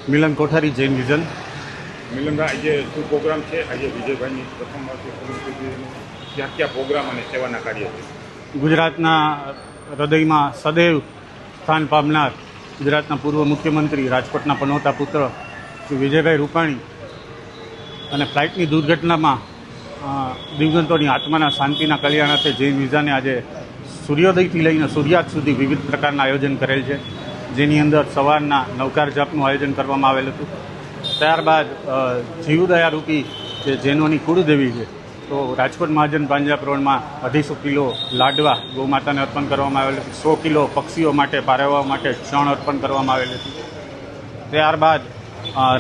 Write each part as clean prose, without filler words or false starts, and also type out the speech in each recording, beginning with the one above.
મિલન કોઠારી, Jain vision. મિલનભાઈ, આજે શું programme છે? આજે વિજયભાઈની પ્રથમ ક્યાં ક્યાં પ્રોગ્રામ અને સેવાના કાર્ય છે? ગુજરાતના હૃદયમાં સદૈવ સ્થાન પામનાર ગુજરાતના પૂર્વ મુખ્યમંત્રી, રાજકોટના પનોતા પુત્ર શ્રી વિજયભાઈ રૂપાણી અને ફ્લાઇટની દુર્ઘટનામાં દિવગંતોની આત્માના શાંતિના કલ્યાણ અર્થે જૈન વિઝાને આજે સૂર્યોદયથી લઈને સૂર્યાસ્ત સુધી વિવિધ પ્રકારના આયોજન કરેલ છે, જેની અંદર સવારના નવકાર જાપનું આયોજન કરવામાં આવેલ હતું. ત્યારબાદ જીવદયારૂપી જે જૈનોની કુળદેવી છે, તો રાજકોટ મહાજન પાંજાબ રોડમાં 250 કિલો લાડવા ગૌ માતાને અર્પણ કરવામાં આવેલ હતું. 100 કિલો પક્ષીઓ માટે, પારેવા માટે ચણ અર્પણ કરવામાં આવેલ હતું. ત્યારબાદ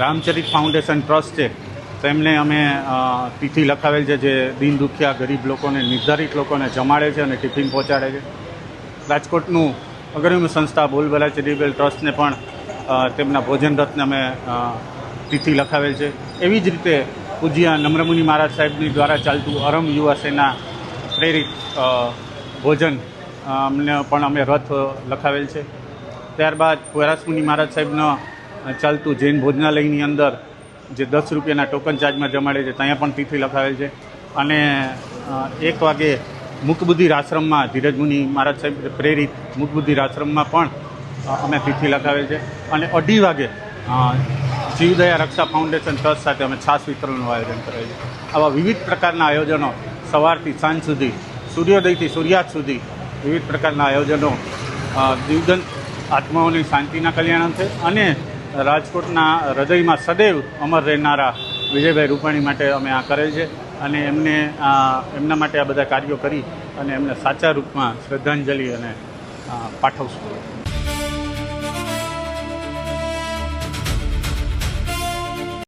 રામચરિત ફાઉન્ડેશન ટ્રસ્ટ છે, તેમને અમે તિથિ લખાવેલ છે, જે દીન દુખિયા ગરીબ લોકોને, નિર્ધારિત લોકોને જમાડે છે અને ટિફિન પહોંચાડે છે. રાજકોટનું અગ્રણી સંસ્થા બોલબલા ચેરિટેબલ ટ્રસ્ટને પણ તેમના ભોજન રથને અમે તિથિ લખાવેલ છે. એવી જ રીતે પૂજ્ય નમ્રમુનિ મહારાજ સાહેબની દ્વારા ચાલતું અરમ યુવા સેના પ્રેરિત ભોજન અમને પણ અમે રથ લખાવેલ છે. ત્યારબાદ વૈરાસમુનિ મહારાજ સાહેબનો ચાલતું જૈન ભોજનાલયની અંદર જે 10 રૂપિયાના ટોકન ચાર્જમાં જમાડે છે, ત્યાં પણ તિથિ લખાવેલ છે. અને 1 વાગે મુકબુદ્ધિર આશ્રમમાં ધીરજમુનિ મહારાજ સાહેબ પ્રેરિત મુકબુદ્ધિર આશ્રમમાં પણ અમે તિથિ લખાવેલ છે. અને 2:30 વાગે જીવદયા રક્ષા ફાઉન્ડેશન ટ્રસ્ટ સાથે અમે છાશ વિતરણનું આયોજન કરેલ છે. આવા વિવિધ પ્રકારના આયોજનો સવારથી સાંજ સુધી, સૂર્યોદયથી સૂર્યાસ્ત સુધી વિવિધ પ્રકારના આયોજનો દિવગંત આત્માઓની શાંતિના કલ્યાણ છે અને રાજકોટના હૃદયમાં સદૈવ અમર રહેનારા વિજયભાઈ રૂપાણી માટે અમે આ કરેલ છે. અને એમના માટે આ બધા કાર્યો કરી અને એમને સાચા રૂપમાં શ્રદ્ધાંજલિ અને પાઠવશું.